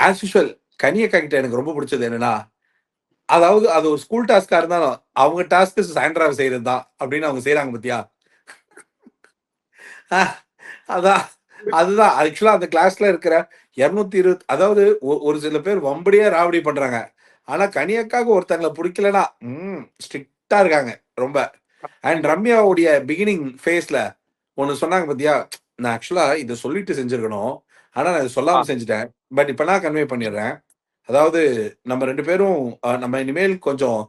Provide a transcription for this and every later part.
As usual கனியக்கா கிட்ட எனக்கு ரொம்ப பிடிச்சது என்னன்னா, அதாவது அது ஒரு ஸ்கூல் டாஸ்க்கா இருந்தாலும், அவங்க டாஸ்க் சாண்ட்ராவ செய்றது தான் அப்படின்னு அவங்க செய்றாங்க பாத்தியா? அ அதான். அதுதான். ஆக்சுவலா அந்த கிளாஸ்ல இருக்கிற 220 அதாவது ஒரு சில பேர் வம்படியா ராவடி பண்றாங்க. ஆனா கனியக்காக்கு ஒருத்தங்கள புடிக்கலன்னா, ஸ்ட்ரிக்ட்டா இருக்காங்க ரொம்ப. அண்ட் கண்டிப்பா. ரம்யாவுடைய பிகினிங் ஃபேஸ்ல ஒண்ணு சொன்னாங்க பாத்தியா? நான் ஆக்சுவலா இத சொல்லிட்டு செஞ்சிருக்கணும். ஆனா நான் இத ஆ. சொல்லாம செஞ்சுட்டேன். பட் இப்ப நான் கன்வே பண்ணிடுறேன். அதாவது நம்ம 2 பேரும் நம்ம இனிமேல் கொஞ்சம்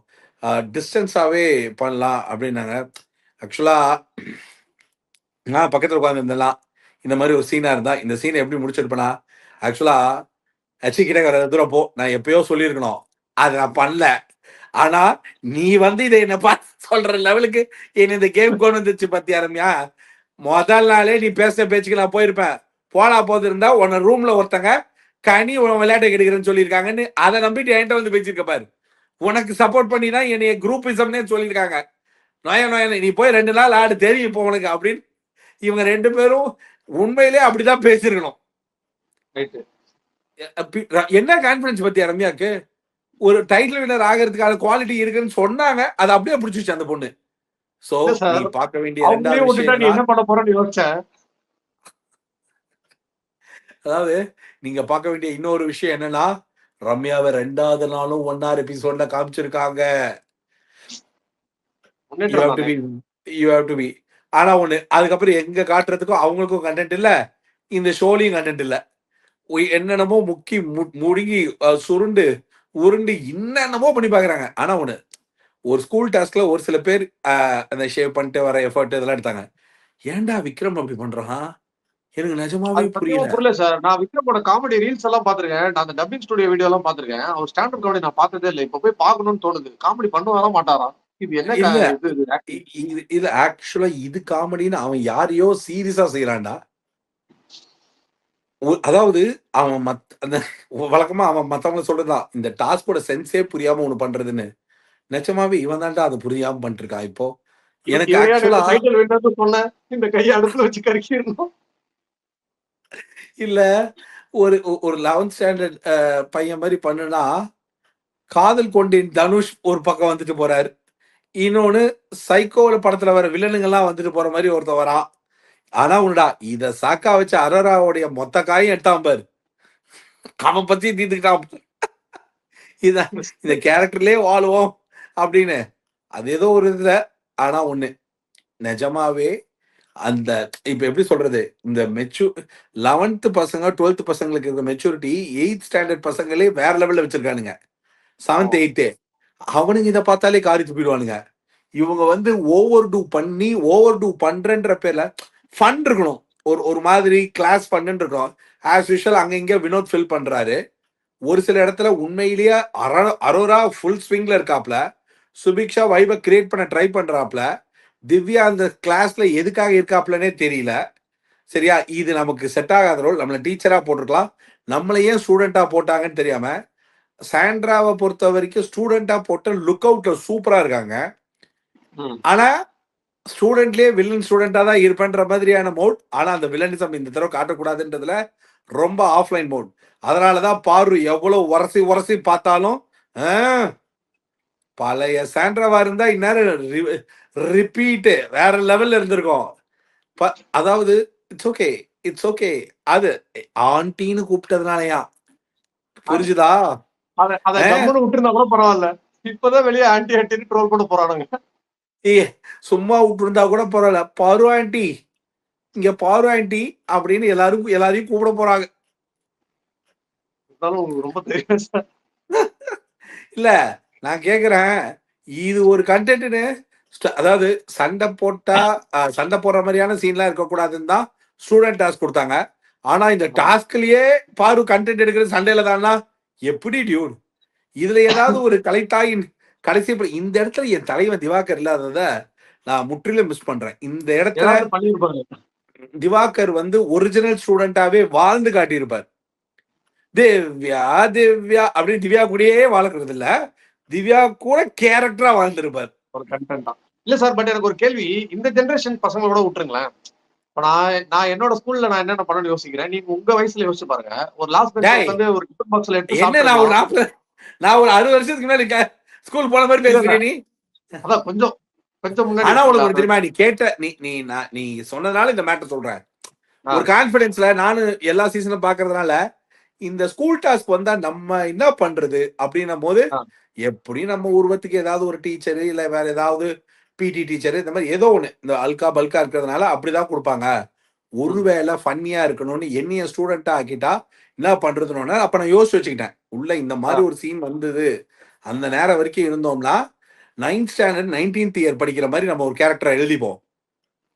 டிஸ்டன்ஸாவே பண்ணலாம் அப்டின்னாங்க. ஆக்சுவலா நான் பக்கத்துல உட்கார்ந்திருந்தேன்லாம். இந்த மாரி ஒரு சீனா இருந்தா, இந்த சீன எப்படி முடிச்சிருப்பேன்னா, ஆக்சுவலா "கிட்ட வர தூரம் போ. நான் எப்பயோ சொல்லியிருக்கணும். அத நான் பண்ணல. ஆனா, நீ வந்து இத என்ன பார்த்து சொல்ற லெவலுக்கு என்ன இந்த கேம் கொண்டு வந்துருச்சு பாத்தியா ரம்யா? முதல் நாளே நீ பேசுன பேச்சுக்கு நான் போயிருப்பேன். போனா போதிருந்தா உன்ன ரூம்ல ஒருத்தங்க கனி உன் விளையாட்ட கெடுக்கிறேன்னு சொல்லியிருக்காங்கன்னு, அத நம்பிட்டு என்ட்ட வந்து பேசியிருக்க பாரு. உனக்கு சப்போர்ட் பண்ணி தான் என்னைய குரூப்பிசம்னே சொல்லியிருக்காங்க. நொய நொயன்னு நீ போய் 2 நாள் ஆடு தெரியும் இப்போ உனக்கு அப்படின்னு இவங்க 2 பேரும் உண்மையிலேயே அப்படிதான் பேசியிருக்கணும். ரைட்டு. என்ன கான்ஃபிடன்ஸ் பாத்தியா ரம்யாக்கு? ஒரு டைட்டில் வின்னர் ஆகறதுக்கான குவாலிட்டி இருக்குன்னு சொன்னாங்க. அத அப்படியே புடிச்சுச்சு அந்த பொண்ணு. சோ, இல்ல நீ சார். பார்க்க வேண்டிய 2வது அவங்களையும் விஷயம் விட்டுட்டா நீ என்னன்னா, என்ன பண்ண போறன்னு யோசிச்சேன். அதாவது நீங்க பார்க்க வேண்டிய இன்னொரு விஷயம் என்னன்னா, ரம்யாவ 2வது நாளும் 1 எபிசோட்ல காமிச்சிருக்காங்க. யூ முன்னேற்றம் ஹேவ் டு தானே. Be you have to be. ஆனா ஒண்ணு, அதுக்கப்புறம் எங்க காட்டுறதுக்கும் அவங்களுக்கும் கன்டென்ட் இல்ல. இந்த ஷோலயும் கன்டென்ட் இல்ல. என்னென்னமோ முக்கி முழுங்கி சுருண்டு, உருண்டு என்னென்னமோ பண்ணி பார்க்குறாங்க. ஆனா ஒண்ணு, ஒரு ஸ்கூல் டாஸ்க்ல ஒரு சில பேர் அந்த ஷேவ் பண்ணிட்டு வர எஃபோர்ட் இதெல்லாம் எடுத்தாங்க. ஏன்டா விக்ரம் அப்படி பண்றான்? எனக்கு நிஜமாவே அது சத்தியமா புரியல. புரியல சார். நான் விக்ரமோட காமெடி ரீல்ஸ் எல்லாம் பார்த்திருக்கேன். நான் அந்த டப்பிங் ஸ்டுடியோ வீடியோ எல்லாம் பார்த்திருக்கேன். அவர் ஸ்டாண்ட் அப் காமெடி நான் பார்த்ததே இல்ல. இப்ப போய் பார்க்கணும்னு தோணுது. காமெடி பண்ணுவாரா மாட்டாரா? இது என்ன இல்ல. இது இ ஆக்டிங். இது இது ஆக்சுவலா இது காமெடின்னு அவன் யாரையோ சீரியஸா செய்றான்டா. அதாவது அவன் அந்த வழக்கமா அவன் மத்தவங்க சொல்றதுதான். இந்த டாஸ்க்கோட சென்ஸே புரியாம ஒண்ணு பண்றதுன்னு. நிஜமாவே இவன் தான்டா அது புரியாம பண்ணிட்டுருக்கான் இப்போ. எனக்கு இவன் ஏன் ஆக்சுவலா நேத்து டைட்டில் வின்னர்னு சொன்ன? இந்த கைய அடுப்புல வச்சு கருக்கிரணும். இல்ல ஒரு 11த் ஸ்டாண்டர்ட் பையன் மாரி பண்ணுனா, காதல் கொண்டேன் தனுஷ் ஒரு பக்கம் வந்துட்டு போறாரு. இன்னொன்னு சைக்கோல படத்துல வர வில்லனுங்கலாம் வந்துட்டு போற மாரி ஒருத்தன் வரான். ஆனா ஒண்ணுடா, இத சாக்கா வச்சு அரோராவுடைய மொத்த காயும் எடுத்தான் பாரு. அவன் பத்தியும் தீர்த்துக்கிட்டான் பாரு. இதான் இந்த கேரக்டர்லயே வாழுவோம் அப்படின்னு. அது ஏதோ ஒரு இதுல ஆனா ஒண்ணு, நெஜமாவே அந்த இப்ப எப்படி சொல்றது? இந்த 11த் பசங்க, 12த் பசங்களுக்கு இருக்க மெச்சூரிட்டி 8த் ஸ்டாண்டர்ட் பசங்களே வேற லெவல்ல வச்சிருக்கானுங்க. 7த், ஆமா. 8த் அவனுங்க இத பார்த்தாலே காரி துப்பிடுவானுங்க. இவங்க வந்து ஓவர் டூ பண்ணி, ஓவர் டூ பண்றேன்ற பேர்ல ஃபன் இருக்கணும். ஒரு ஒரு மாதிரி கிளாஸ் ஃபன்ன்னு இருக்கும். ஆஸ் யூசுவல் அங்க இங்க வினோத் ஃபில் பண்றாரு. ஒரு சில இடத்துல உண்மையிலேயே அரோரா ஃபுல் ஸ்விங்ல இருக்காப்ல. சுபிக்ஷா வைப கிரியேட் பண்ண ட்ரை பண்றாப்ல. திவ்யா அந்த கிளாஸ்ல எதுக்காக இருக்காப்லன்னே தெரியல. சரியா? இது நமக்கு செட் ஆகாத ரோல். நம்மள டீச்சரா போட்டுருக்கலாம். நம்மள ஏன் ஸ்டூடெண்ட்டா போட்டாங்கன்னு தெரியாம, சாண்ட்ராவ பொறுத்தவரைக்கும் ஸ்டூடெண்ட்டா போட்ட லுக் அவுட்ல சூப்பரா இருக்காங்க. ம். ஆனா, ஸ்டூடெண்ட்லயே வில்லன் ஸ்டூடெண்ட்டா தான் இருப்பேன்ற மாதிரியான மோட். ஆனா, அந்த வில்லனிசம் இந்த தடவ காட்டக்கூடாதுன்றதுல ரொம்ப ஆஃப்லைன் மோட். அதனால தான் பாரு எவ்வளவு உரசி உரசி பார்த்தாலும், ஆ பழைய சாண்ட்ராவா இருந்தா இந்நேரம் ரிப்பீட் வேற லெவல்ல இருந்திருக்கும். ப அதாவது இட்ஸ் ஓகே, இட்ஸ் ஓகே. அது ஆன்டின்னு கூப்பிட்டதுனாலயா? அத புரிஞ்சுதா? அத அத ஆ கம்முனு விட்டுருந்தா கூட பரவால்ல. இப்பதான் வெளிய ஆன்டி ஆன்டின்னு ட்ரோல் பண்ண போறானுங்க. ஏ சும்மா விட்டுருந்தா கூட பரவால்ல. பாரு ஆன்டி, இங்க பாரு ஆன்டி அப்படின்னு எல்லாரையும் கூப்பிட போறாங்க. இருந்தாலும் உங்களுக்கு ரொம்ப தைரியம் சார். இல்ல நான் கேட்கிறேன். இது ஒரு கன்டென்ட்ன்னு அதாவது சண்டை போடுற மாரியான சீன்லாம் இருக்கக்கூடாதுன்னு தான் ஸ்டூடெண்ட் டாஸ்க் குடுத்தாங்க. ஆனா இந்த ஆமா. டாஸ்க்லயே பாரு கன்டென்ட் எடுக்கிறது சண்டையில தான்னா, எப்படி டியூட்? இதுல ஏதாவது ஒரு கலைத்தாயின் கடைசி இந்த இடத்துல என் தலைவன் திவாகர் இல்லாதத நான் முற்றிலும் மிஸ் பண்றேன். இந்த இடத்துல ஏதாவது பண்ணியிருப்பாங்க. திவாகர் வந்து ஒரிஜினல் ஸ்டூடெண்ட்டாவே வாழ்ந்து காட்டியிருப்பார். திவ்யா, திவ்யா அப்படின்னு திவ்யா கூடயே வாழறது இல்ல. திவ்யா கூட கேரக்டரா வாழ்ந்திருப்பார். ஒரு கன்டென்ட்டா. இல்ல சார். பட் எனக்கு ஒரு கேள்வி. இந்த ஜெனரேஷன் பசங்களோட விட்டுருங்களேன். இப்ப நான் என்னோட ஸ்கூல்ல நான் என்னென்ன பண்ணணும்னு யோசிக்கிறேன். நீங்க உங்க வயசுல யோசிச்சு பாருங்க. ஒரு லாஸ்ட் பெஞ்ச்ல டேய் உட்கார்ந்து ஒரு டிஃபன் பாக்ஸ்ல எடுத்து என்ன நான் ஒரு சாப்பிட்டுருக்கலாம். நான் ஒரு 60 வருஷத்துக்கு முன்னாடி ஸ்கூல் போன மாதிரி இல்ல இல்ல. பேசுறீ நீ. அதான் கொஞ்சம் கொஞ்சம் முன்னாடி ஆனா உனக்கு வச்சுக்கலாம். ஒரு தெரியுமா, நீ கேட்ட நீ சொன்னதுனால இந்த மேட்டர் சொல்றேன். ஆ, ஒரு கான்பிடன்ஸ்ல நானு எல்லா சீசனும் பாக்குறதுனால இந்த ஸ்கூல் டாஸ்க் வந்தா நம்ம என்ன பண்றது அப்படின்னும் போது, ஆ, எப்படி நம்ம உருவத்துக்கு ஏதாவது ஒரு டீச்சர் இல்ல வேற ஏதாவது பிடி டீச்சர் இந்த மாதிரி ஏதோ ஒண்ணு இந்த அல்கா பல்கா இருக்கிறதுனால அப்படிதான் கொடுப்பாங்க. ம், ஒருவேளை ஃபன்னியா இருக்கணும்னு என்னைய ஸ்டூடெண்டா ஆக்கிட்டா என்ன பண்றதுன்னு அப்ப நான் யோசிச்சு வச்சுக்கிட்டேன். உள்ள இந்த ஆ, மாதிரி ஒரு சீன் வந்தது, அந்த நேரம் வரைக்கும் இருந்தோம்னா 9th ஸ்டாண்டர்ட் 19th இயர் படிக்கிற மாதிரி நம்ம ஒரு கேரக்டரை எழுதிப்போம்.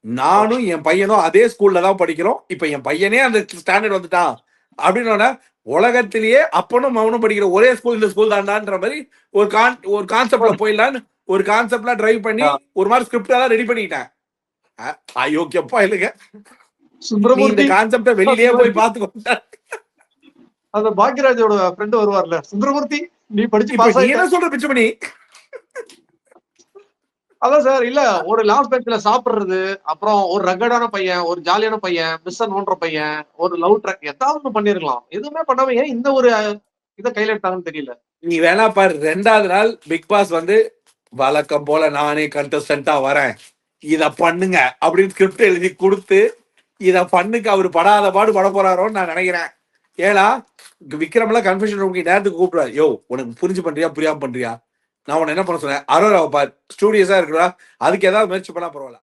நானும் என் பையனும் அதே ஸ்கூல்ல தான் படிக்கிறோம். இப்ப என் பையனே அந்த ஸ்டாண்டர்ட் வந்துட்டான் அப்படின்னு உலகத்திலேயே அப்பனும் அவனும் படிக்கிற ஒரே ஸ்கூல் இந்த ஸ்கூல் தான்டான்ற மாதிரி ஒரு கான்செப்ட்ல போயிடலான்னு ஒரு கான்செப்ட்ல டிரைவ் பண்ணி ஆ. ஒரு மாதிரி ஸ்கிரிப்ட் எல்லாம் ரெடி பண்ணிக்கிட்டேன். அயோக்கியப்பா இல்லைங்க, நீ இந்த சுந்தரமூர்த்தி கான்செப்ட வெளியிலேயே போய் பார்த்துக்கோ. அந்த பாக்யராஜோட ஃப்ரெண்ட் வருவார்ல, சுந்தரமூர்த்தி நீ படிச்சு இப்ப பாஸ் நீ ஆயிட்ட. என்ன சொல்ற பிச்சுமணி? அதான் சார். இல்ல ஒரு லாஸ்ட் பெஞ்ச்ல சாப்பிடுறது, அப்புறம் ஒரு ரகடான பையன், ஒரு ஜாலியான பையன், மிஸ்ஸ நோண்டுற பையன், ஒரு லவ் ட்ராக் ஏதாவது ஒண்ணு பண்ணிருக்கலாம். எதுவுமே பண்ணாம ஏன் இந்த ஒரு இத கையில எடுத்தாங்கன்னு தெரியல. நீ வேணா பாரு, 2வது நாள் பிக் பாஸ் வந்து வழக்கம் போல நானே கண்டஸ்டன்டா வரேன், இத பண்ணுங்க அப்படின்னு ஸ்கிரிப்ட் எழுதி கொடுத்து இத பண்ணுக்கு அவரு படாத பாடு பட போறாரோன்னு நான் நினைக்கிறேன். ஏன்னா விக்ரம்லாம் கன்ஃபெஷன் ரூமுக்கு நேரத்துக்கு கூப்பிடுவாரு. யோ உனக்கு புரிஞ்சு பண்றியா புரியாம பண்றியா, நான் உன்னை என்ன பண்ண சொன்னேன், அரோராவை பார் ஸ்டூடியோஸா இருக்கிறா, அதுக்கு ஏதாவது முயற்சி பண்ணா பரவாயில்ல.